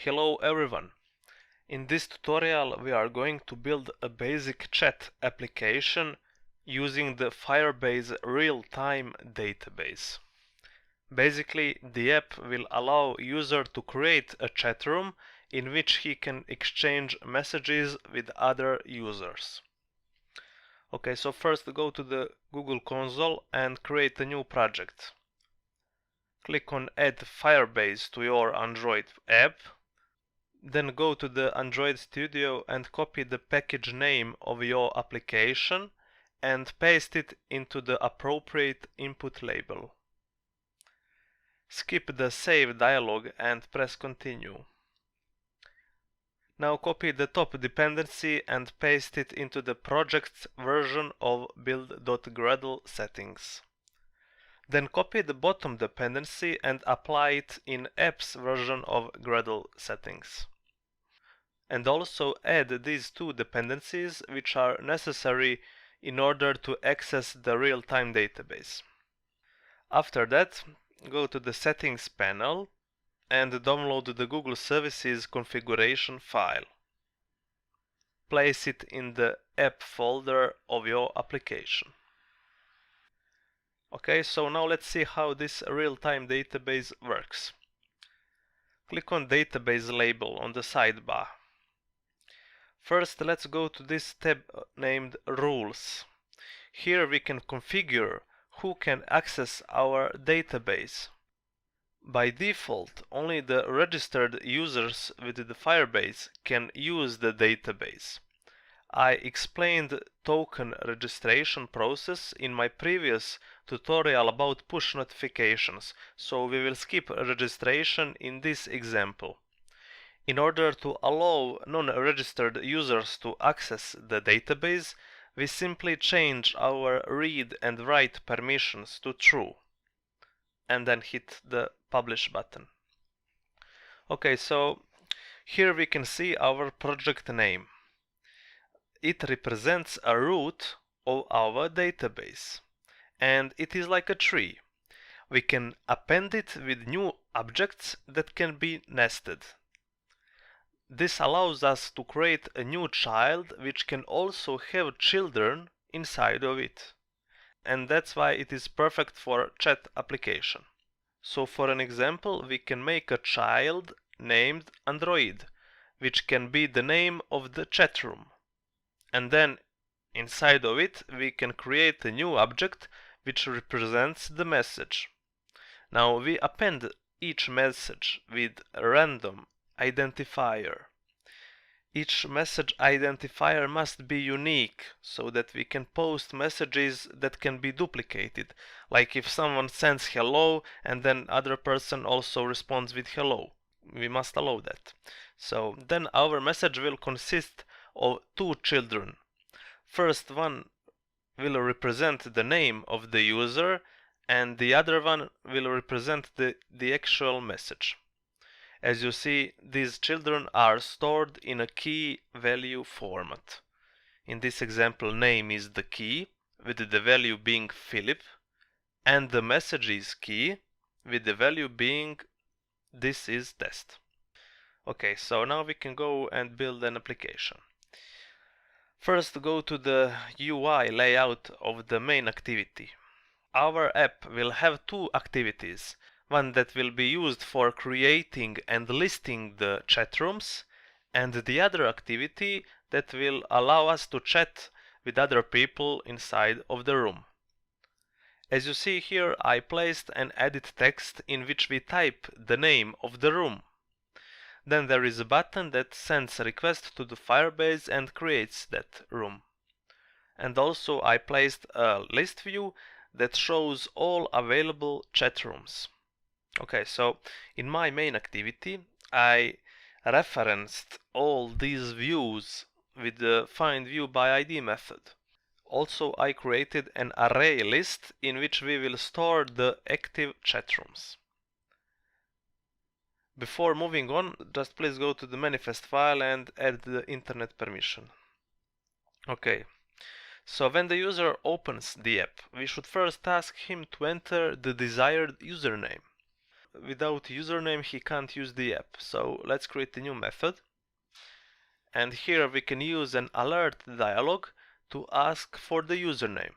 Hello everyone! In this tutorial we are going to build a basic chat application using the Firebase Realtime database. Basically, the app will allow user to create a chat room in which he can exchange messages with other users. Okay, so first go to the Google console and create a new project. Click on Add Firebase to your Android app. Then go to the Android Studio and copy the package name of your application and paste it into the appropriate input label. Skip the Save dialog and press Continue. Now copy the top dependency and paste it into the project's version of build.gradle settings. Then copy the bottom dependency and apply it in app's version of Gradle settings. And also add these two dependencies which are necessary in order to access the real-time database. After that, go to the settings panel and download the Google Services configuration file. Place it in the app folder of your application. Okay, so now let's see how this real-time database works. Click on Database label on the sidebar. First, let's go to this tab named Rules. Here we can configure who can access our database. By default, only the registered users with the Firebase can use the database. I explained token registration process in my previous tutorial about push notifications, so we will skip registration in this example. In order to allow non-registered users to access the database, we simply change our read and write permissions to true and then hit the publish button. Okay, so here we can see our project name. It represents a root of our database and it is like a tree. We can append it with new objects that can be nested. This allows us to create a new child which can also have children inside of it. And that's why it is perfect for chat application. So for an example, we can make a child named Android, which can be the name of the chat room. And then inside of it we can create a new object which represents the message. Now we append each message with a random identifier. Each message identifier must be unique so that we can post messages that can be duplicated. Like if someone sends hello and then other person also responds with hello. We must allow that. So then our message will consist of two children. First one will represent the name of the user and the other one will represent the actual message. As you see, these children are stored in a key value format. In this example, name is the key, with the value being Philip, and the message is key, with the value being this is test. Okay, so now we can go and build an application. First, go to the UI layout of the main activity. Our app will have two activities. One that will be used for creating and listing the chat rooms, and the other activity that will allow us to chat with other people inside of the room. As you see here, I placed an edit text in which we type the name of the room. Then there is a button that sends a request to the Firebase and creates that room. And also I placed a list view that shows all available chat rooms. Okay, so in my main activity, I referenced all these views with the find view by ID method. Also, I created an array list in which we will store the active chat rooms. Before moving on, just please go to the manifest file and add the internet permission. Okay, so when the user opens the app, we should first ask him to enter the desired username. without username he can't use the app. So let's create a new method. And here we can use an alert dialog to ask for the username.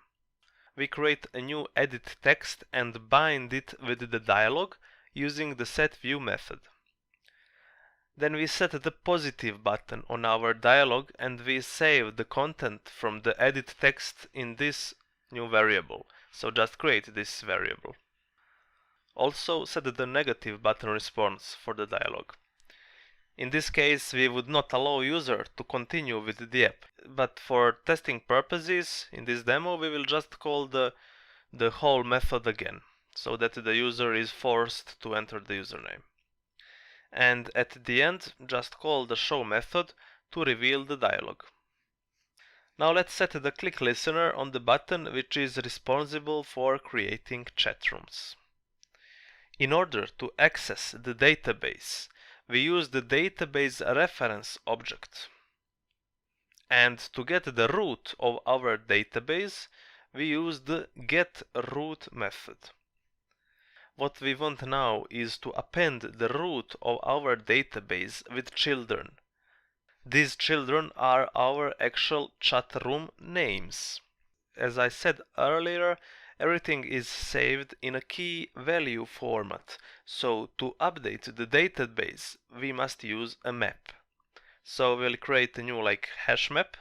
We create a new edit text and bind it with the dialog using the setView method. Then we set the positive button on our dialog and we save the content from the edit text in this new variable. So just create this variable. Also set the negative button response for the dialog. In this case, we would not allow user to continue with the app, but for testing purposes, in this demo, we will just call the whole method again, so that the user is forced to enter the username. And at the end, just call the show method to reveal the dialog. Now let's set the click listener on the button which is responsible for creating chat rooms. In order to access the database, we use the database reference object. And to get the root of our database, we use the getRoot method. What we want now is to append the root of our database with children. These children are our actual chat room names. As I said earlier, everything is saved in a key value format. So to update the database, we must use a map. So we'll create a new hash map.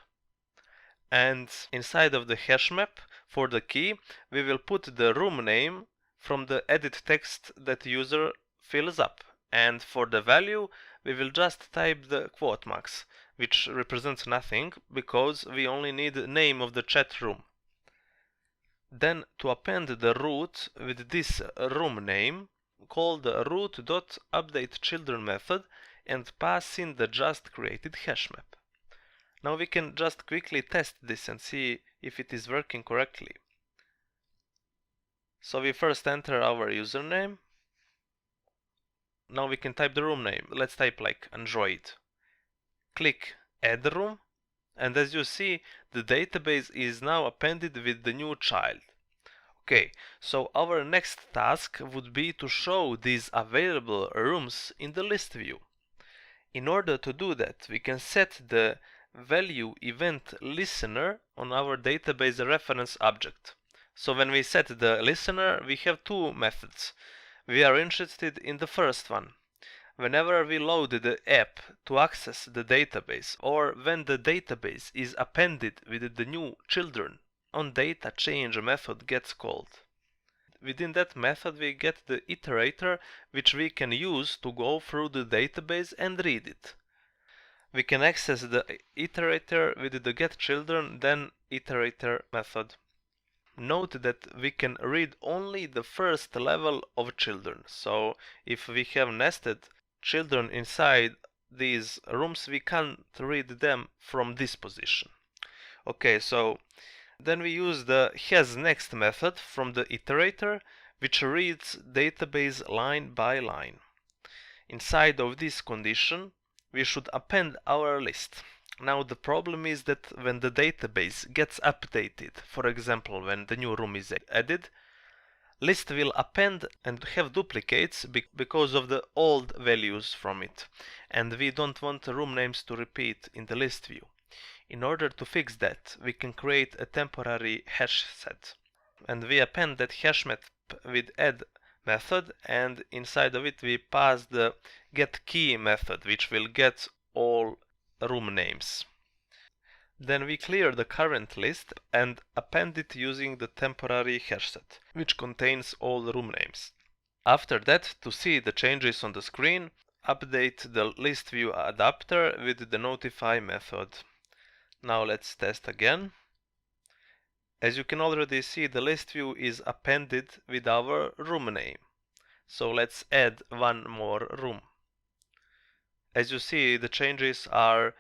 And inside of the hash map, for the key, we will put the room name from the edit text that user fills up. And for the value, we will just type the quote marks, which represents nothing because we only need the name of the chat room. Then to append the root with this room name, call the root.updateChildren method and pass in the just created hash map. Now we can just quickly test this and see if it is working correctly. So we first enter our username. Now we can type the room name. Let's type Android. Click add room. And as you see, the database is now appended with the new child. Okay, so our next task would be to show these available rooms in the list view. In order to do that, we can set the value event listener on our database reference object. So when we set the listener, we have two methods. We are interested in the first one. Whenever we load the app to access the database, or when the database is appended with the new children, onDataChange method gets called. Within that method we get the iterator which we can use to go through the database and read it. We can access the iterator with the getChildren then iterator method. Note that we can read only the first level of children. So if we have nested children inside these rooms, we can't read them from this position. Okay, so then we use the hasNext method from the iterator, which reads database line by line. Inside of this condition, we should append our list. Now the problem is that when the database gets updated, for example when the new room is added, list will append and have duplicates because of the old values from it, and we don't want room names to repeat in the list view. In order to fix that, we can create a temporary hash set, and we append that hash map with add method, and inside of it we pass the getKey method, which will get all room names. Then we clear the current list and append it using the temporary hash set, which contains all room names. After that, to see the changes on the screen, update the list view adapter with the notify method. Now let's test again. As you can already see, the list view is appended with our room name. So let's add one more room. As you see, the changes are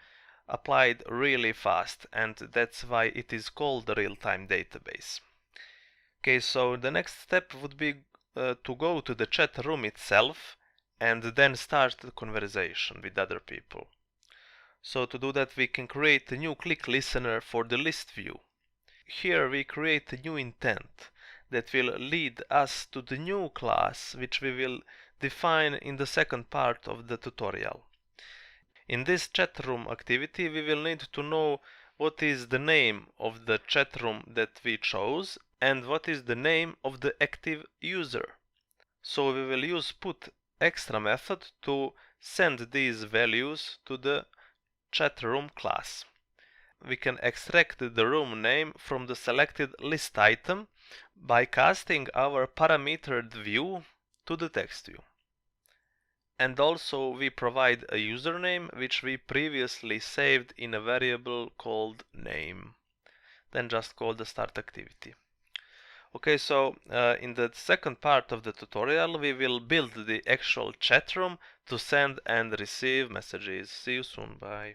applied really fast, and that's why it is called the real-time database. Okay, so the next step would be to go to the chat room itself and then start the conversation with other people. So to do that, we can create a new click listener for the list view. Here we create a new intent that will lead us to the new class which we will define in the second part of the tutorial. In this chat room activity, we will need to know what is the name of the chat room that we chose and what is the name of the active user. So we will use put extra method to send these values to the chat room class. We can extract the room name from the selected list item by casting our parametered view to the text view. And also we provide a username which we previously saved in a variable called name. Then just call the start activity. Okay, so in the second part of the tutorial we will build the actual chat room to send and receive messages. See you soon, bye.